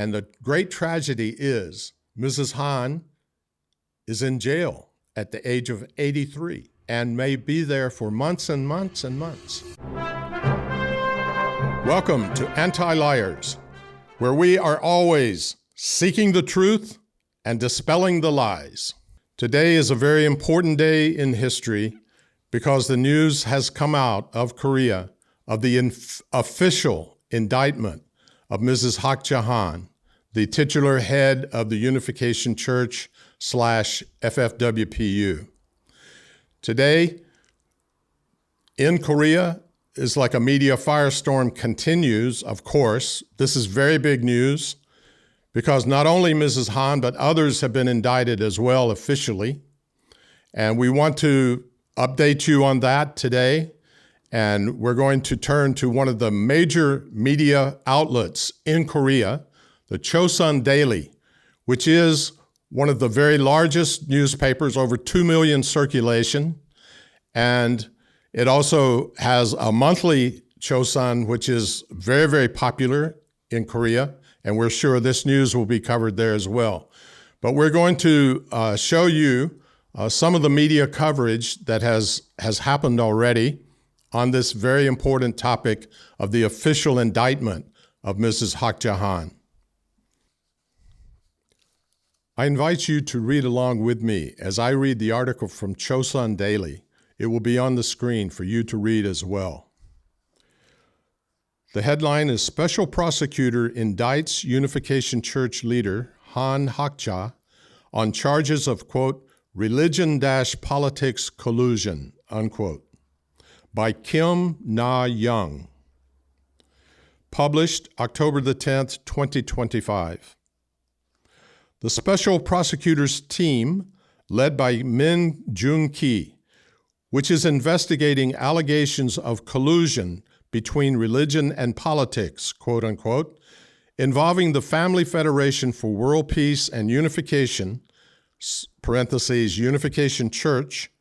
And the great tragedy is Mrs. Han is in jail at the age of 83 and may be there for months and months and months. Welcome to Anti-Liars, where we are always seeking the truth and dispelling the lies. Today is a very important day in history because the news has come out of Korea of the official indictment of Mrs. Hakja Han, the titular head of the Unification Church / FFWPU. Today, in Korea, is like a media firestorm continues, of course. This is very big news because not only Mrs. Han, but others have been indicted as well officially. And we want to update you on that today. And we're going to turn to one of the major media outlets in Korea, the Chosun Daily, which is one of the very largest newspapers, over 2 million circulation. And it also has a monthly Chosun, which is very, very popular in Korea. And we're sure this news will be covered there as well. But we're going to show you some of the media coverage that has happened already on this very important topic of the official indictment of Mrs. Hakja Han. I invite you to read along with me as I read the article from Chosun Daily. It will be on the screen for you to read as well. The headline is Special Prosecutor Indicts Unification Church Leader Han Hakja on charges of, quote, religion-politics collusion, unquote, by Kim Na-young. Published October the 10th, 2025. The Special Prosecutor's team, led by Min Jung-ki, which is investigating allegations of collusion between religion and politics, quote unquote, involving the Family Federation for World Peace and Unification, parentheses, Unification Church,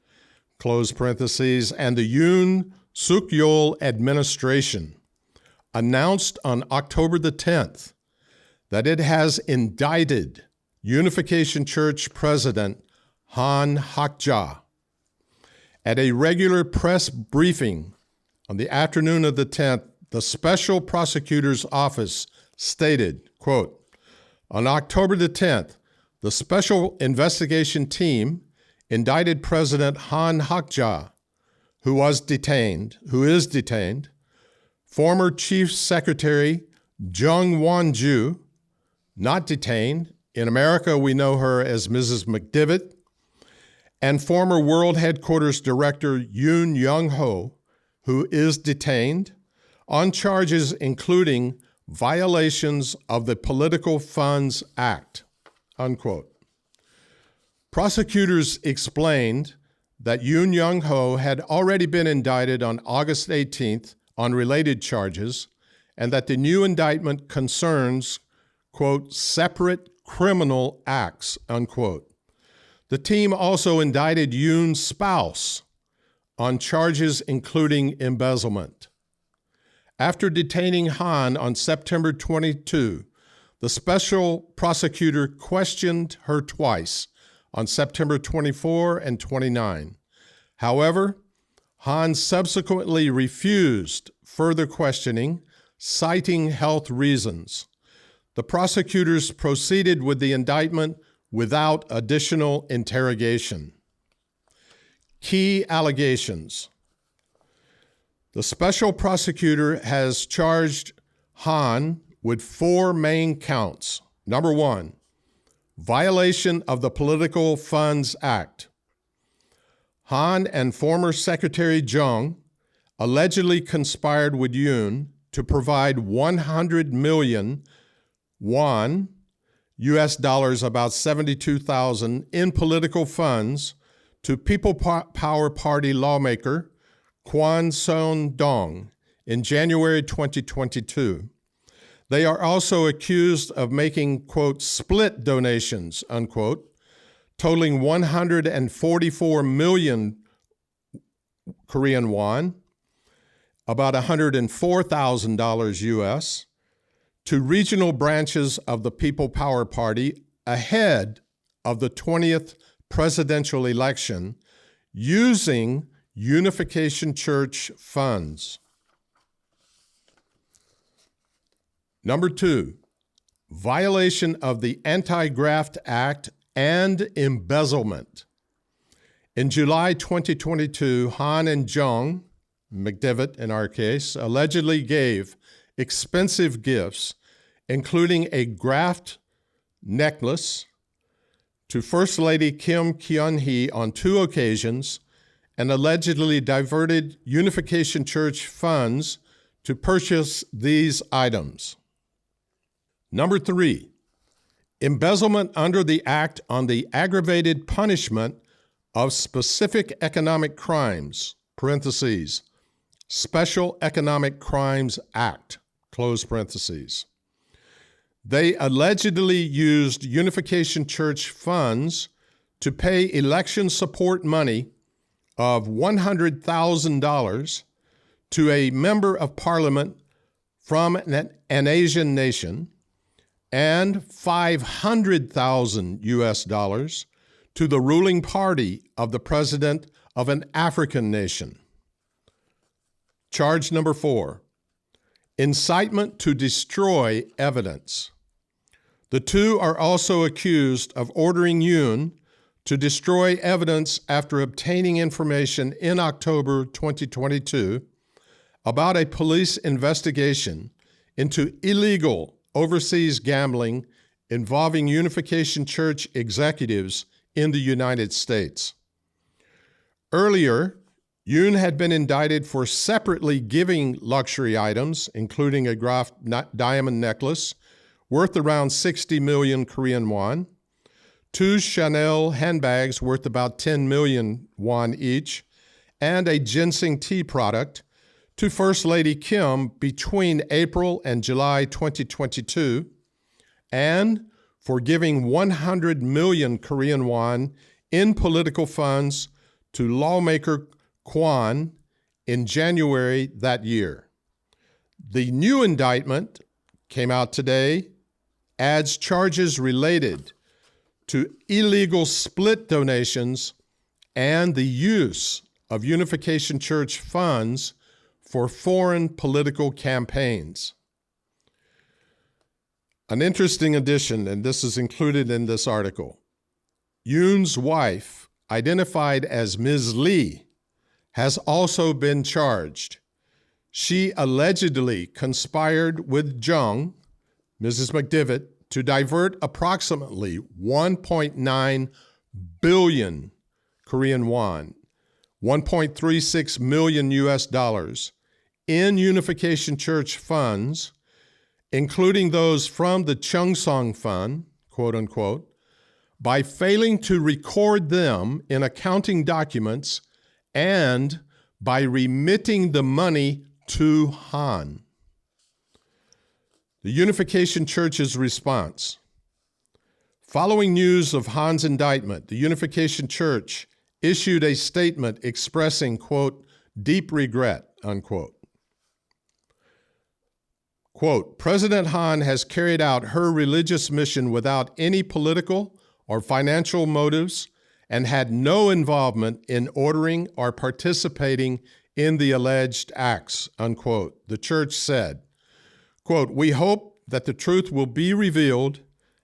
close parentheses, and the Yoon Suk-yeol administration, announced on October the 10th that it has indicted Unification Church President Han Hakja. At a regular press briefing on the afternoon of the 10th, the Special Prosecutor's Office stated, quote, on October the 10th, the Special Investigation Team indicted President Han Hakja, who is detained, former Chief Secretary Jung Won-ju, not detained. In America, we know her as Mrs. McDivitt, and former World Headquarters Director Yoon Young-ho, who is detained on charges including violations of the Political Funds Act, unquote. Prosecutors explained that Yoon Young-ho had already been indicted on August 18th on related charges, and that the new indictment concerns, quote, separate criminal acts, unquote. The team also indicted Yoon's spouse on charges including embezzlement. After detaining Han on September 22, the special prosecutor questioned her twice on September 24 and 29. However, Han subsequently refused further questioning, citing health reasons. The prosecutors proceeded with the indictment without additional interrogation. Key allegations. The special prosecutor has charged Han with 4 main counts. Number 1, violation of the Political Funds Act. Han and former Secretary Jung allegedly conspired with Yoon to provide 100 million won, US dollars about 72,000, in political funds to People Power Party lawmaker Kwon Son-dong in January 2022. They are also accused of making, quote, split donations, unquote, totaling 144 million Korean won, about $104,000 US, to regional branches of the People Power Party ahead of the 20th presidential election using Unification Church funds. Number 2, violation of the Anti-Graft Act and embezzlement. In July 2022, Han and Jung, McDivitt in our case, allegedly gave expensive gifts, including a graft necklace, to First Lady Kim Kyun-hee on 2 occasions, and allegedly diverted Unification Church funds to purchase these items. Number 3, embezzlement under the Act on the Aggravated Punishment of Specific Economic Crimes, parentheses, Special Economic Crimes Act, close parentheses. They allegedly used Unification Church funds to pay election support money of $100,000 to a member of parliament from an Asian nation and $500,000 US to the ruling party of the president of an African nation. Charge number 4, incitement to destroy evidence. The two are also accused of ordering Yoon to destroy evidence after obtaining information in October 2022 about a police investigation into illegal overseas gambling involving Unification Church executives in the United States. Earlier, Yoon had been indicted for separately giving luxury items, including a Graft diamond necklace worth around 60 million Korean won, 2 Chanel handbags worth about 10 million won each, and a ginseng tea product to First Lady Kim between April and July 2022, and for giving 100 million Korean won in political funds to lawmaker Kwon in January that year. The new indictment came out today, adds charges related to illegal split donations and the use of Unification Church funds for foreign political campaigns. An interesting addition, and this is included in this article. Yoon's wife, identified as Ms. Lee, has also been charged. She allegedly conspired with Jung, Mrs. McDivitt, to divert approximately 1.9 billion Korean won, 1.36 million US dollars, in Unification Church funds, including those from the Cheongsong Fund, quote unquote, by failing to record them in accounting documents and by remitting the money to Han. The Unification Church's response. Following news of Han's indictment, the Unification Church issued a statement expressing, quote, deep regret, unquote. Quote, President Han has carried out her religious mission without any political or financial motives and had no involvement in ordering or participating in the alleged acts, unquote. The church said, quote, we hope that the truth will be revealed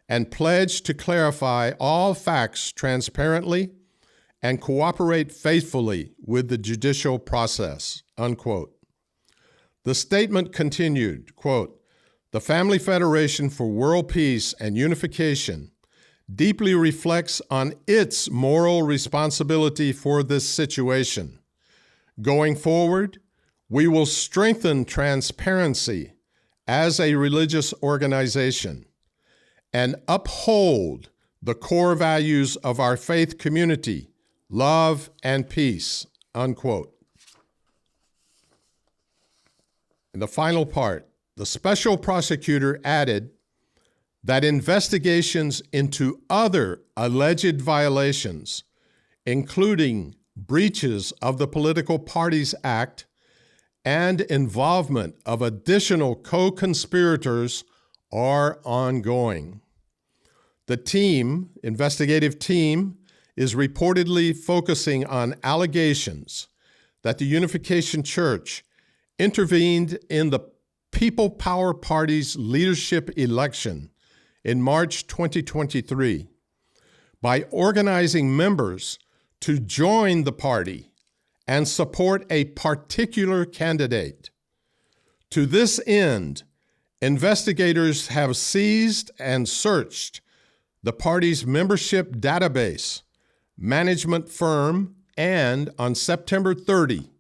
and pledge to clarify all facts transparently and cooperate faithfully with the judicial process, unquote. The statement continued, quote, the Family Federation for World Peace and Unification deeply reflects on its moral responsibility for this situation. Going forward, we will strengthen transparency as a religious organization and uphold the core values of our faith community, love and peace, unquote. In the final part, the special prosecutor added that investigations into other alleged violations, including breaches of the Political Parties Act and involvement of additional co-conspirators, are ongoing. The investigative team, is reportedly focusing on allegations that the Unification Church intervened in the People Power Party's leadership election in March 2023 by organizing members to join the party and support a particular candidate. To this end, investigators have seized and searched the party's membership database, management firm, and on September 30,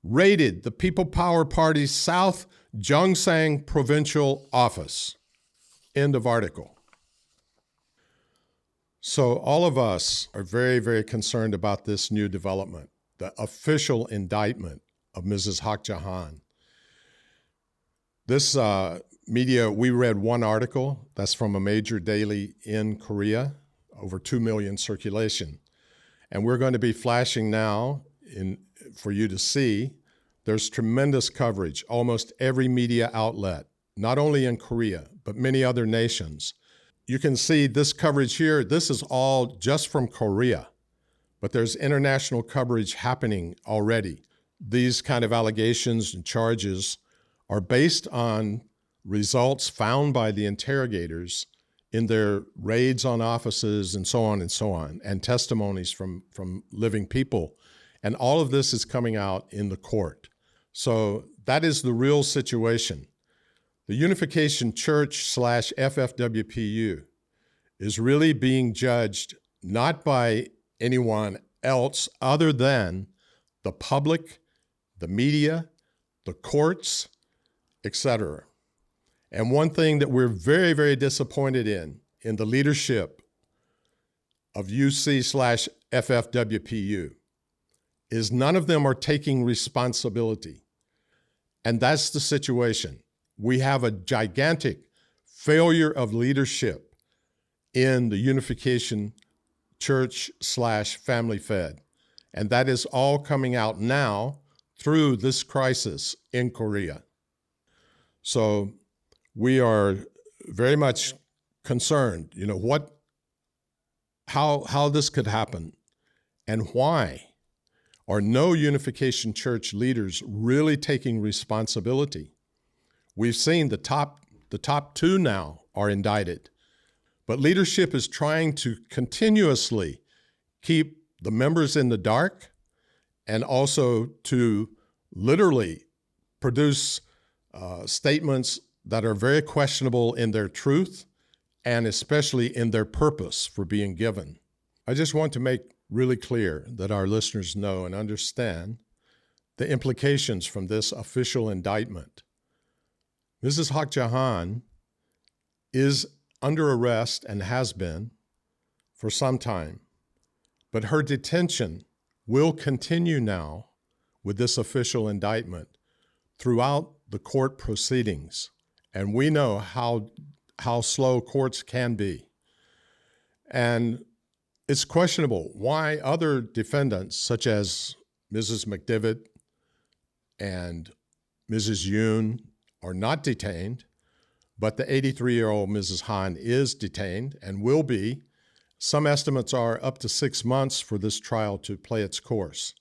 raided the People Power Party's South Gyeongsang Provincial Office. End of article. So all of us are very, very concerned about this new development, the official indictment of Mrs. Hakja Han. This media, we read one article that's from a major daily in Korea, over 2 million circulation. And we're going to be flashing now for you to see. There's tremendous coverage, almost every media outlet, not only in Korea, but many other nations. You can see this coverage here. This is all just from Korea, but there's international coverage happening already. These kind of allegations and charges are based on results found by the interrogators in their raids on offices and so on, and testimonies from living people. And all of this is coming out in the court. So that is the real situation. The Unification Church / FFWPU is really being judged not by anyone else other than the public, the media, the courts, etc. And one thing that we're very, very disappointed in the leadership of UC / FFWPU is none of them are taking responsibility. And that's the situation. We have a gigantic failure of leadership in the Unification Church / Family Fed. And that is all coming out now through this crisis in Korea. So we are very much concerned, how this could happen and why are no Unification Church leaders really taking responsibility. We've seen the top two now are indicted, but leadership is trying to continuously keep the members in the dark and also to literally produce statements that are very questionable in their truth and especially in their purpose for being given. I just want to make really clear that our listeners know and understand the implications from this official indictment. Mrs. Hakja Han is under arrest and has been for some time, but her detention will continue now with this official indictment throughout the court proceedings. And we know how slow courts can be. And it's questionable why other defendants, such as Mrs. McDivitt and Mrs. Yoon, are not detained, but the 83-year-old Mrs. Han is detained and will be. Some estimates are up to 6 months for this trial to play its course.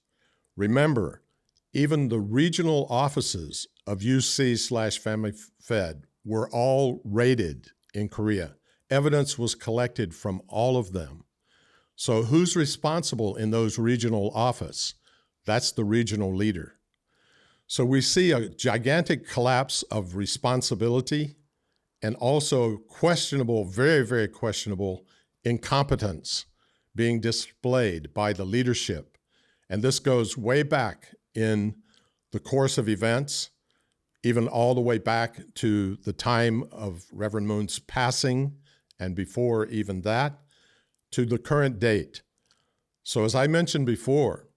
Remember, even the regional offices of UC / Family Fed were all raided in Korea. Evidence was collected from all of them. So who's responsible in those regional offices? That's the regional leader. So we see a gigantic collapse of responsibility and also questionable, very, very questionable incompetence being displayed by the leadership. And this goes way back in the course of events, even all the way back to the time of Reverend Moon's passing and before even that, to the current date. So as I mentioned before,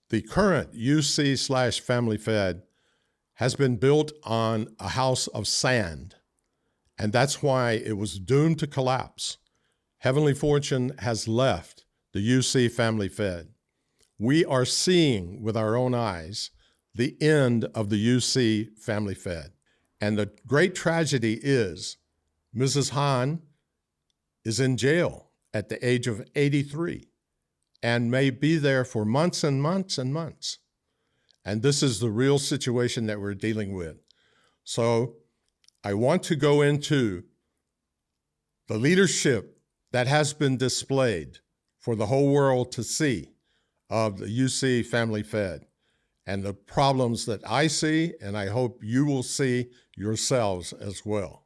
the current UC / Family Fed has been built on a house of sand, and that's why it was doomed to collapse. Heavenly Fortune has left the UC Family Fed. We are seeing with our own eyes the end of the UC Family Fed. And the great tragedy is Mrs. Han is in jail at the age of 83 and may be there for months and months and months. And this is the real situation that we're dealing with. So I want to go into the leadership that has been displayed for the whole world to see of the UC Family Fed and the problems that I see, and I hope you will see yourselves as well.